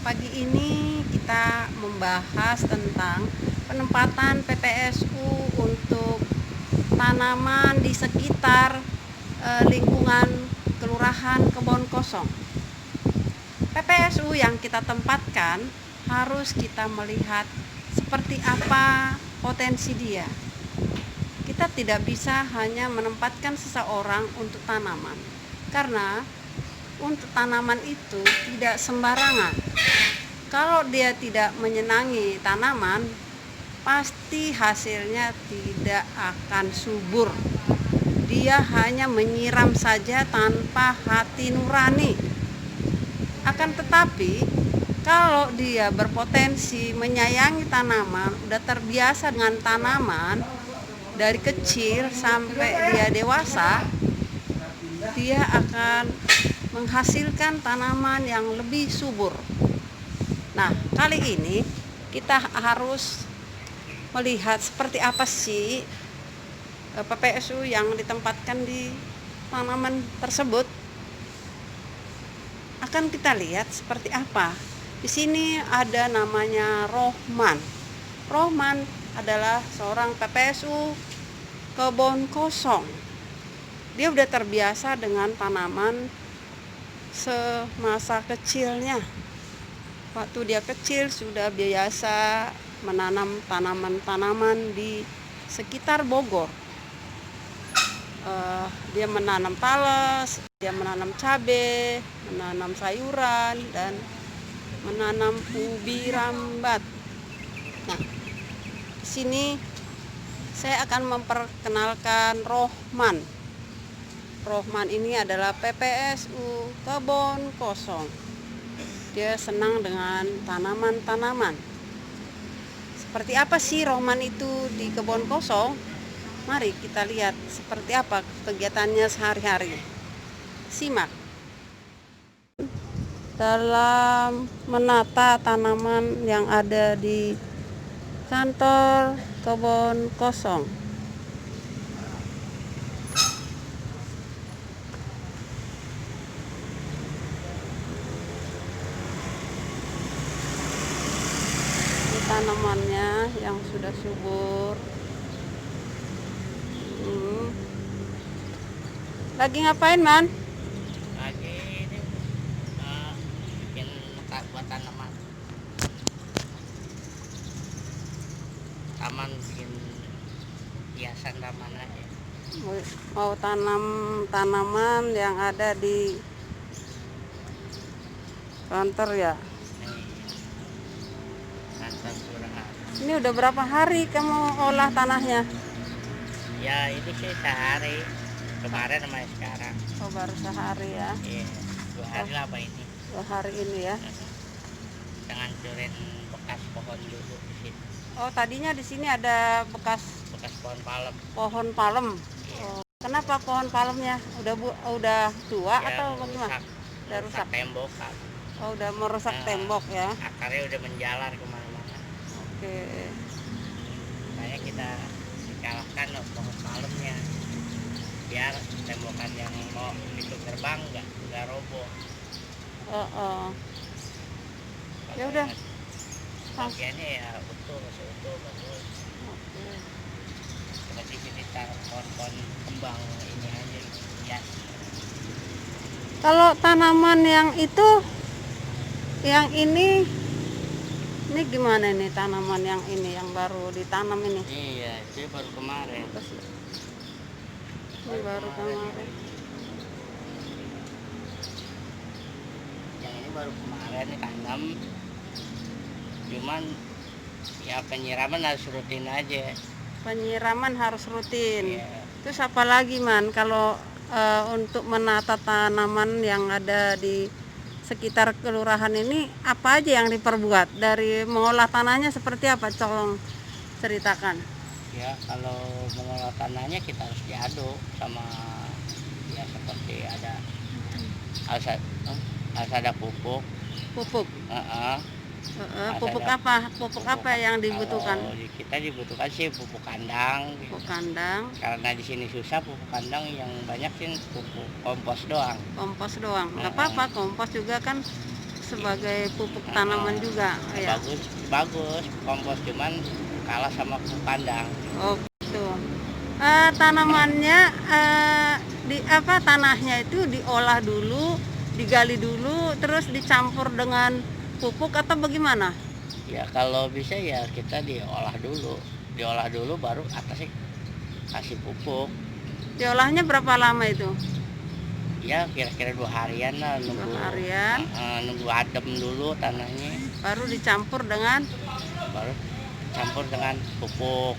Pagi ini kita membahas tentang penempatan PPSU untuk tanaman di sekitar lingkungan Kelurahan Kebon Kosong. PPSU yang kita tempatkan harus kita melihat seperti apa potensi dia. Kita tidak bisa hanya menempatkan seseorang untuk tanaman, karena untuk tanaman itu tidak sembarangan. Kalau dia tidak menyenangi tanaman, pasti hasilnya tidak akan subur. Dia hanya menyiram saja tanpa hati nurani. Akan tetapi, kalau dia berpotensi menyayangi tanaman, udah terbiasa dengan tanaman dari kecil sampai dia dewasa, dia akan menghasilkan tanaman yang lebih subur. Nah, kali ini kita harus melihat seperti apa sih PPSU yang ditempatkan di tanaman tersebut. Akan kita lihat seperti apa. Di sini ada namanya Rohman. Rohman adalah seorang PPSU Kebon Kosong. Dia udah terbiasa dengan tanaman semasa kecilnya. Waktu dia kecil sudah biasa menanam tanaman-tanaman di sekitar Bogor. Dia menanam talas, dia menanam cabai, menanam sayuran, dan menanam ubi rambat. Nah, di sini saya akan memperkenalkan Rohman. Rohman ini adalah PPSU Kebon Kosong. Dia senang dengan tanaman-tanaman. Seperti apa sih Rohman itu di Kebon Kosong? Mari kita lihat seperti apa kegiatannya sehari-hari. Simak. Dalam menata tanaman yang ada di kantor Kebon Kosong. Tanamannya yang sudah subur. Lagi ngapain, Man? Lagi ini bikin letak buat tanaman, bikin hiasan taman aja. Mau tanam tanaman yang ada di kantor ya. Kantor kelurahan. Ini udah berapa hari kamu olah tanahnya? Ya ini sih sehari, kemarin sama sekarang. Oh, baru sehari ya. Iya, 2 hari lah apa ini. 2 hari ini ya. Kita ngancurin bekas pohon dulu di sini. Oh, tadinya di sini ada bekas Bekas pohon palem. pohon palem. Iya. Oh, kenapa pohon palemnya? Udah tua Ya, atau bagaimana? Udah rusak. tembok kan. Oh, udah merusak tembok ya. Akarnya udah menjalar kemana-mana. Oke. Makanya kita dikalahkan loh pohon palemnya, biar tembokan yang mau itu terbang nggak roboh. Oh. Ya udah. Bagiannya ya utuh, masih utuh, bagus. Oke. Seperti sini taruh pohon-pohon kembang ini aja ya. Kalau tanaman yang itu, yang ini gimana nih tanaman yang ini yang baru ditanam ini? Iya, itu baru kemarin. Ini baru kemarin. Yang ini baru kemarin ditanam. Cuman ya penyiraman harus rutin aja. Penyiraman harus rutin. Iya. Terus apa lagi, Man, kalau untuk menata tanaman yang ada di sekitar kelurahan ini, apa aja yang diperbuat? Dari mengolah tanahnya seperti apa? Tolong ceritakan. Ya kalau mengolah tanahnya kita harus diaduk sama, ya seperti harus ada pupuk. Pupuk. Pupuk Ada apa? Pupuk apa yang dibutuhkan? Kalau kita dibutuhkan sih pupuk kandang. Pupuk kandang. Karena di sini susah pupuk kandang, yang banyak sih pupuk kompos doang. Kompos doang. Nggak apa-apa, kompos juga kan sebagai pupuk tanaman juga ya. bagus bagus kompos, cuman kalah sama pupuk kandang. Oh gitu. Tanamannya tanahnya itu diolah dulu, digali dulu, terus dicampur dengan pupuk atau bagaimana? Ya kalau bisa ya kita diolah dulu baru atasnya kasih pupuk. Diolahnya berapa lama itu? Ya kira-kira 2 harian lah, 2 harian. Nunggu adem dulu tanahnya, Baru dicampur dengan baru campur dengan pupuk.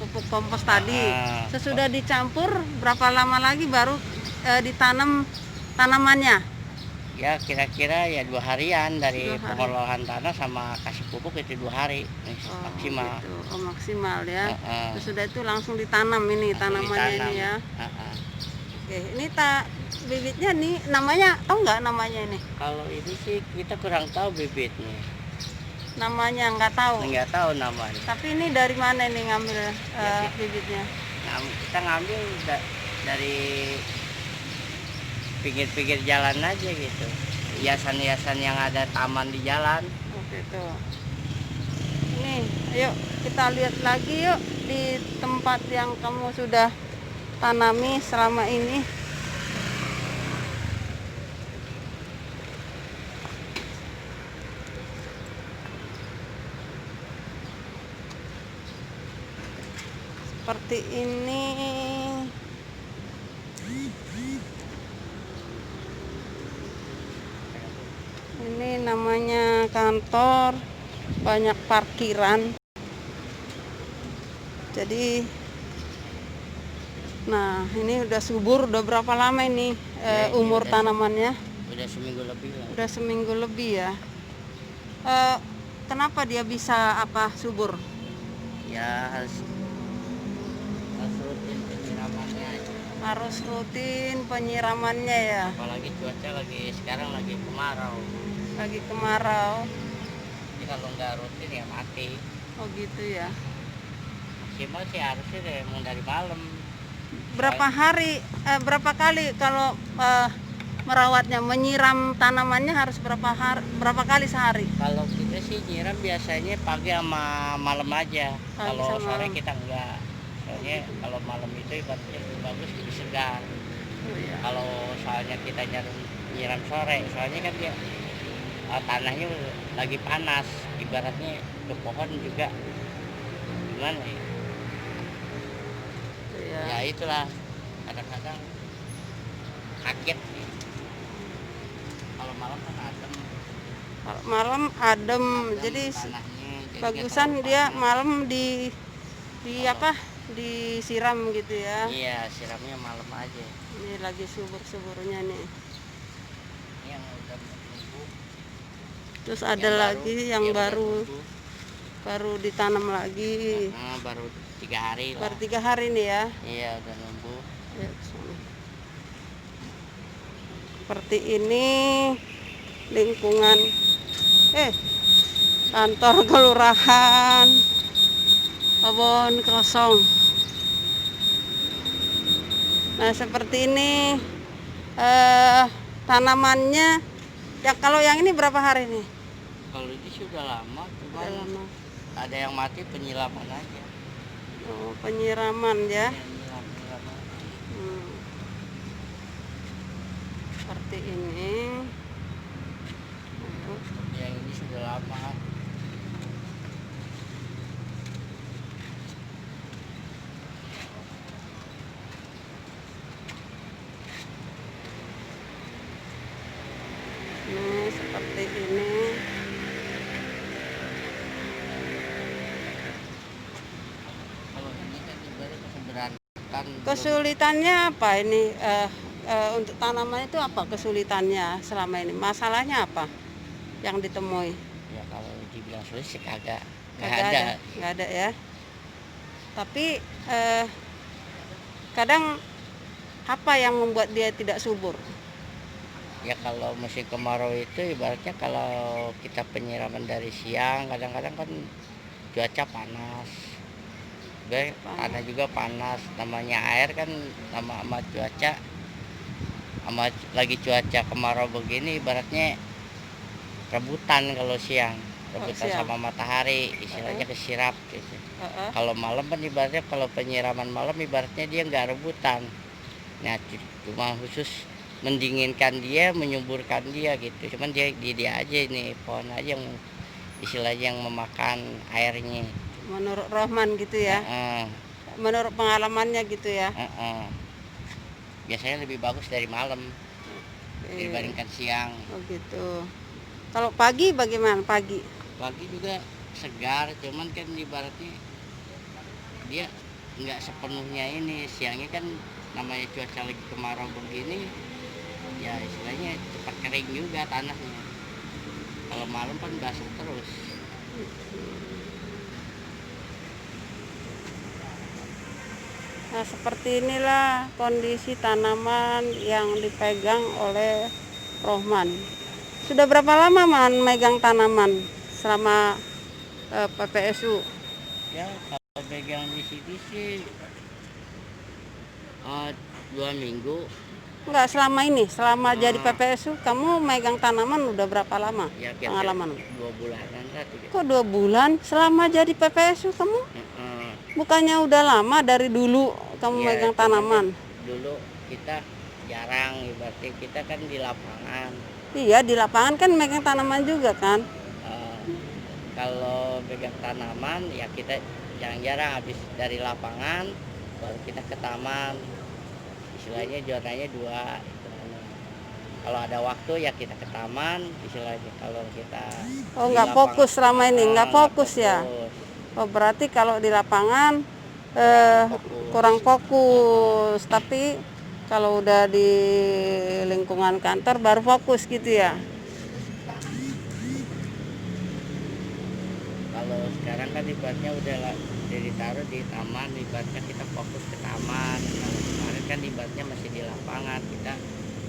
pupuk kompos tadi. Ah, Sesudah dicampur berapa lama lagi baru ditanam tanamannya? ya kira-kira ya 2 harian dari 2 hari. pengolahan tanah sama kasih pupuk itu 2 hari maksimal. Gitu. Oh maksimal ya. Heeh. Sesudah itu langsung ditanam ini Langsung tanamannya ditanam. ini ya. Heeh. Oke, ini bibitnya nih namanya tahu nggak namanya ini? Kalau ini sih kita kurang tahu bibitnya, Namanya nggak tahu. nggak tahu namanya. Tapi ini dari mana nih ngambil Ya, bibitnya? Kita ngambil dari pinggir-pinggir jalan aja gitu, hiasan-hiasan yang ada taman di jalan. Oh gitu. Ini, ayo kita lihat lagi yuk di tempat yang kamu sudah tanami selama ini. Seperti ini. Ini namanya kantor, banyak parkiran. Jadi, nah ini udah subur, udah berapa lama ini Ya, ini umur udah tanamannya? Udah seminggu lebih lah. Udah seminggu lebih ya. Kenapa dia bisa subur? Ya harus rutin penyiramannya. Harus rutin penyiramannya ya. Apalagi cuaca sekarang lagi kemarau. Lagi kemarau. Jadi kalau nggak rutin ya mati. Oh gitu ya. Maksimal sih harusnya emang dari malam. Berapa hari, berapa kali kalau merawatnya, menyiram tanamannya harus berapa kali sehari? Kalau kita sih nyiram biasanya pagi sama malam aja. Pagi Kalau sama sore malam. kita enggak. Soalnya kalau malam itu ibaratnya bagus, lebih segar. Oh, iya. Kalau soalnya kita nyiram sore, soalnya kan dia tanahnya lagi panas, ibaratnya ke pohon juga gimana ya? Iya. Ya itulah, kadang-kadang kaget sih. Kalau malam kan adem, Kalau malam adem, jadi tanahnya, jadi bagusan nggak terlalu dia panas. malam Kalau- disiram gitu ya. Iya, siramnya malam aja. Ini lagi subur-suburnya nih. Ini yang udah tumbuh, Terus ada yang lagi yang ya udah baru tumbuh. ditanam lagi. Baru 3 hari lah. Baru 3 hari nih ya. Iya, udah numbuh. Ya, kesana. Seperti ini lingkungan kantor kelurahan Kebon Kosong. Nah seperti ini tanamannya ya. Kalau yang ini berapa hari nih? Kalau ini sudah lama, cuma Udah lama. ada yang mati penyiraman aja. Oh, penyiraman ya. Nyiram aja. Hmm. Seperti ini. Ayo. Yang ini sudah lama. Ini seperti ini. Kalau ini kan ibaratnya keberatan. Kesulitannya apa ini untuk tanaman itu, apa kesulitannya selama ini? Masalahnya apa yang ditemui? Ya kalau dibilang sulit sih kagak. Nggak Nggak ada. nggak ada ya. Tapi kadang apa yang membuat dia tidak subur? Ya kalau musim kemarau itu ibaratnya kalau kita penyiraman dari siang, kadang-kadang kan cuaca panas. Tanah juga panas, namanya air kan sama cuaca, sama lagi cuaca kemarau begini ibaratnya rebutan kalau siang, rebutan siang. sama matahari, istilahnya kesirap gitu. Heeh. Kalau malam kan ibaratnya kalau penyiraman malam ibaratnya dia nggak rebutan. Nah, cuma khusus mendinginkan dia, menyuburkan dia gitu. Cuman dia aja ini pohon aja yang istilahnya yang memakan airnya. Menurut Rohman gitu ya. Heeh, Menurut pengalamannya gitu ya. heeh. Biasanya lebih bagus dari malam dibandingkan siang. Oh gitu. Kalau pagi bagaimana pagi? Pagi juga segar, cuman kan ibaratnya dia nggak sepenuhnya ini. Siangnya kan namanya cuaca lagi kemarau begini, ya istilahnya cepat kering juga tanahnya. Kalau malam kan basah terus. Nah, seperti inilah kondisi tanaman yang dipegang oleh Rohman. Sudah berapa lama megang tanaman selama PPSU? Ya kalau pegang di sini sih 2 minggu. Enggak, selama ini, selama jadi PPSU kamu megang tanaman udah berapa lama Ya kira pengalaman? 2 bulanan lah. Kok 2 bulan selama jadi PPSU kamu? Heeh. Bukannya udah lama dari dulu kamu Ya, megang cuman tanaman? dulu kita jarang, ibaratnya kita kan di lapangan. Iya, di lapangan kan megang tanaman juga kan? Eh, Kalau pegang tanaman ya kita jarang-jarang habis dari lapangan baru kita ke taman, istilahnya zonanya 2 istilahnya. Kalau ada waktu ya kita ke taman istilahnya, kalau kita Oh, di nggak fokus selama ini, nggak nggak fokus ya? Oh, berarti kalau di lapangan fokus. kurang fokus, tapi kalau udah di lingkungan kantor baru fokus gitu ya? Kalau sekarang kan ibaratnya udah ditaruh di taman, ibaratnya kita fokus ke taman. Kalau kemarin kan ibaratnya masih di lapangan, kita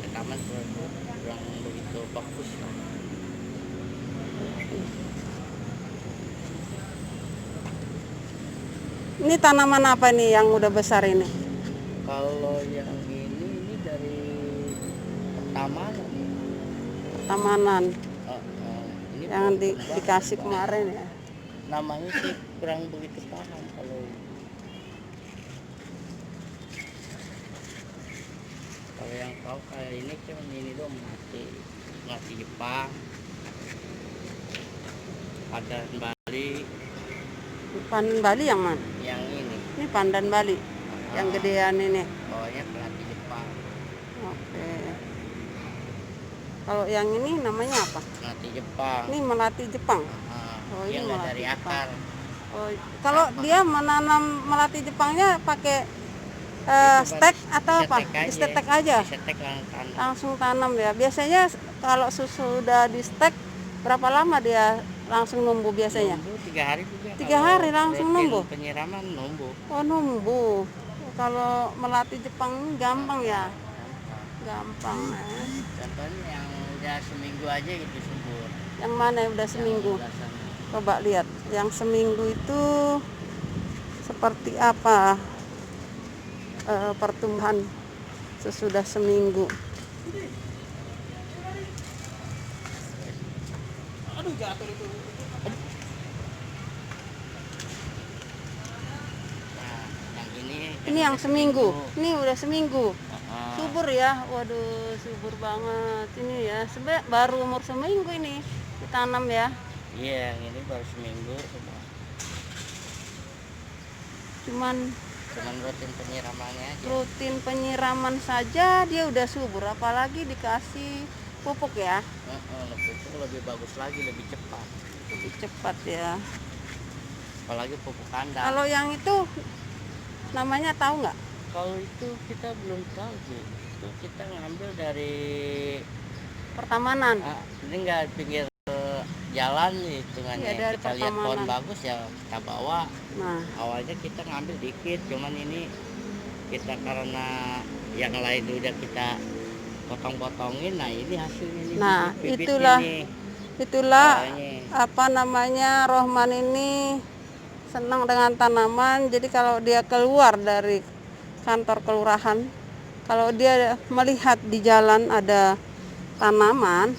ke taman kurang begitu fokus lah. Ini tanaman apa nih yang udah besar ini? Kalau yang ini dari pertamanan. Tamanan Ini yang pohon kembang. dikasih kemarin ya? Namanya sih kurang begitu paham kalau yang tahu kayak ini cuma ini doang, melati Jepang, pandan Bali, Pandan Bali yang mana? yang ini Ini pandan Bali, yang gedean ini. bawahnya melati Jepang. Oke. Kalau yang ini namanya apa? Melati Jepang. Ini melati Jepang. Oh, Dia ini nggak melati dari Jepang. akar. Oh, kalau dia menanam melati Jepangnya pakai stek atau apa? Di stek aja. Setek tanam. Langsung tanam ya. Biasanya kalau sudah di stek berapa lama dia langsung numbuh biasanya? Numbuh 3 hari juga. 3 hari langsung rutin numbuh. Penyiraman numbuh. Oh, numbuh. Kalau melati Jepang ini gampang ya? Gampang. Contohnya yang udah seminggu aja gitu subur. Yang mana yang udah seminggu? Yang Coba lihat. Yang seminggu itu seperti apa pertumbuhan sesudah seminggu? Aduh, jatuh itu. Nah, yang Ini yang seminggu. Ini udah seminggu. Ah, Subur ya. Waduh, subur banget ini ya. Sebenarnya baru umur seminggu ini ditanam ya. iya, yang ini baru seminggu. Cuman Rutin penyiramannya aja. rutin penyiraman saja dia udah subur, apalagi dikasih pupuk ya. Pupuk lebih bagus lagi, lebih cepat. Lebih cepat ya. Apalagi pupuk kandang. Kalau yang itu namanya tahu nggak? Kalau itu kita belum tahu sih. Itu kita ngambil dari Pertamanan. ini nggak pinggir jalan hitungannya. Iya, dari Kita lihat pohon pertamanan. bagus ya kita bawa. Nah, Awalnya kita ngambil dikit, cuman ini kita karena yang lain udah kita potong-potongin, nah ini hasilnya ini. Nah, bibit-bibitnya itulah Bawahnya. apa namanya, Rohman ini senang dengan tanaman. Jadi kalau dia keluar dari kantor kelurahan, kalau dia melihat di jalan ada tanaman,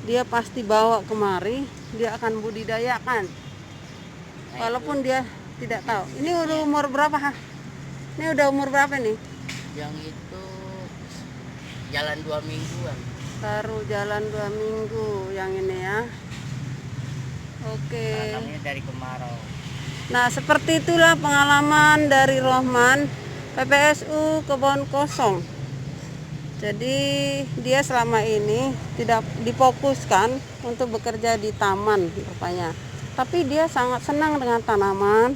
dia pasti bawa kemari, dia akan budidayakan. Nah, Walaupun itu dia tidak tahu. Ini udah umur berapa, ha? Ini udah umur berapa nih? yang itu jalan 2 mingguan. Baru jalan 2 minggu yang ini ya. Oke. Tanamnya dari kemarau. Nah, seperti itulah pengalaman dari Rohman, PPSU Kebon Kosong. Jadi dia selama ini tidak difokuskan untuk bekerja di taman rupanya. Tapi dia sangat senang dengan tanaman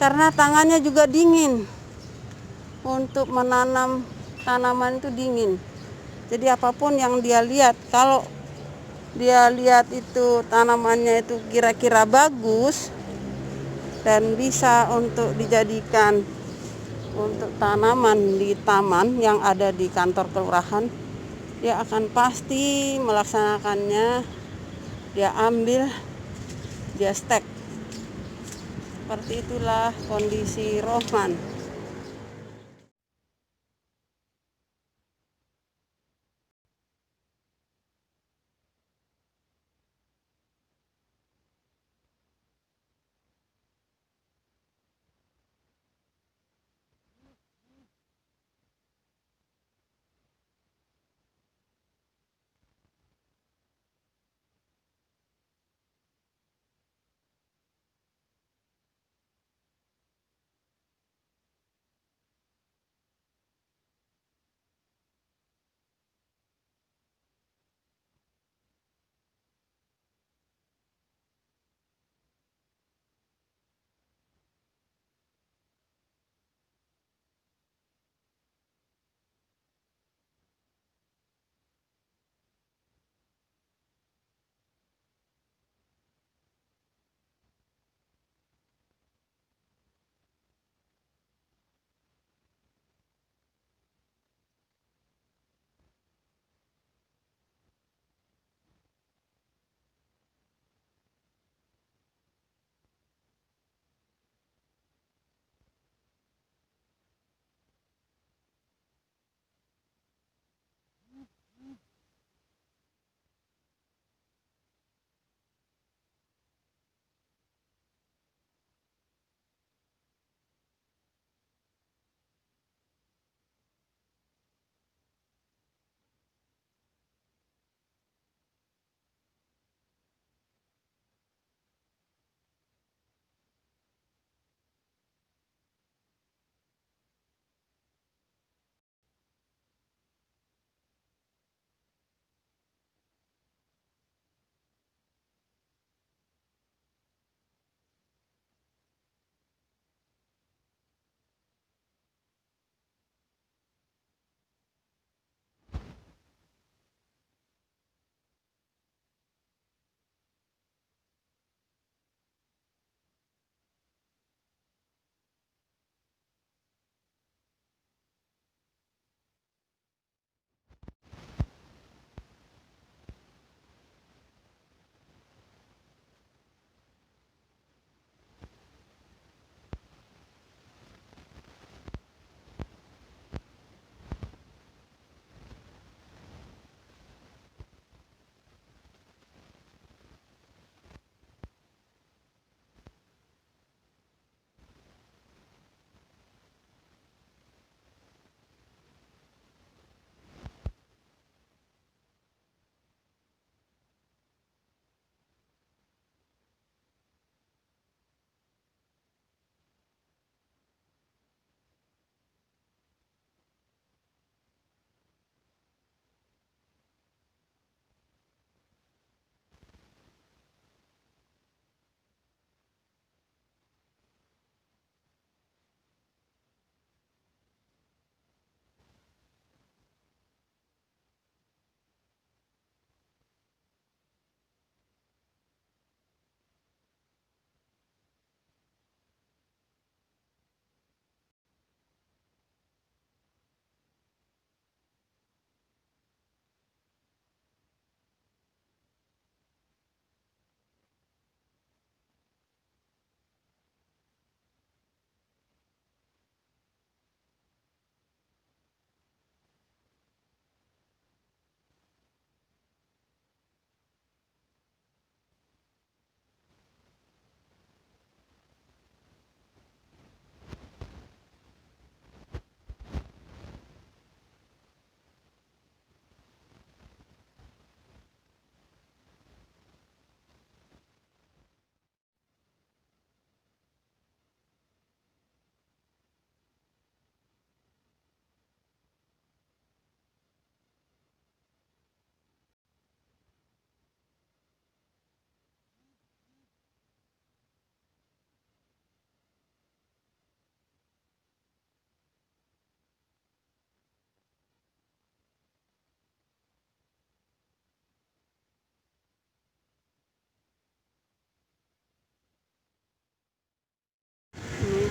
karena tangannya juga dingin. Untuk menanam tanaman itu dingin. Jadi apapun yang dia lihat, kalau dia lihat itu tanamannya itu kira-kira bagus dan bisa untuk dijadikan untuk tanaman di taman yang ada di kantor kelurahan, dia akan pasti melaksanakannya. Dia ambil, dia stek. Seperti itulah kondisi Rohman.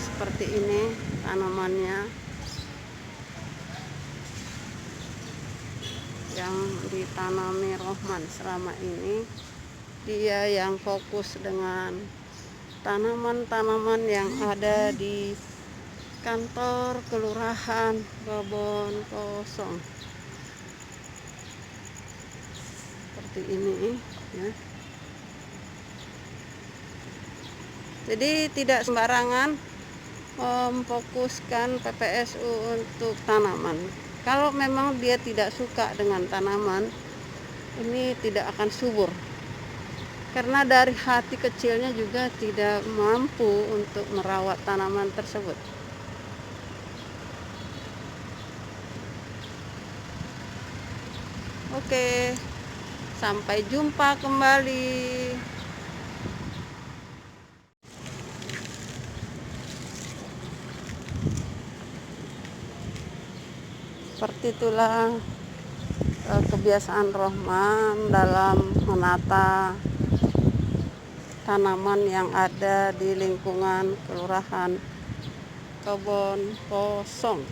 seperti ini tanamannya yang ditanami Rohman selama ini. Dia yang fokus dengan tanaman-tanaman yang ada di kantor kelurahan Kebon Kosong seperti ini ya. Jadi tidak sembarangan memfokuskan PPSU untuk tanaman. Kalau memang dia tidak suka dengan tanaman, ini tidak akan subur. Karena dari hati kecilnya juga tidak mampu untuk merawat tanaman tersebut. Oke, sampai jumpa kembali. Seperti itulah kebiasaan Rohman dalam menata tanaman yang ada di lingkungan kelurahan Kebon Kosong.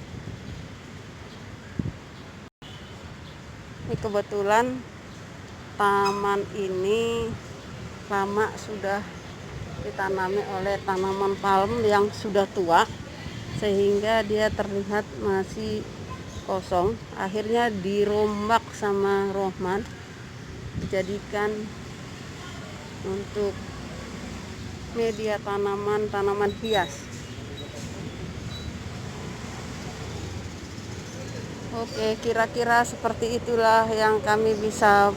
Ini kebetulan taman ini lama sudah ditanami oleh tanaman palm yang sudah tua, sehingga dia terlihat masih kosong. Akhirnya dirombak sama Rohman, dijadikan untuk media tanaman hias. Oke, kira-kira seperti itulah yang kami bisa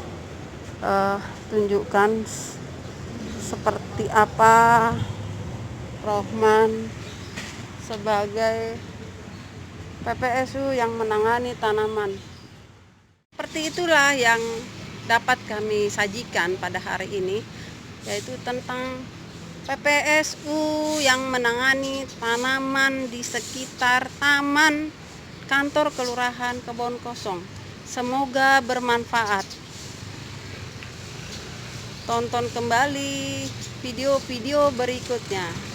tunjukkan seperti apa Rohman sebagai PPSU yang menangani tanaman. Seperti itulah yang dapat kami sajikan pada hari ini, yaitu tentang PPSU yang menangani tanaman di sekitar taman kantor kelurahan Kebon Kosong. Semoga bermanfaat. Tonton kembali video-video berikutnya.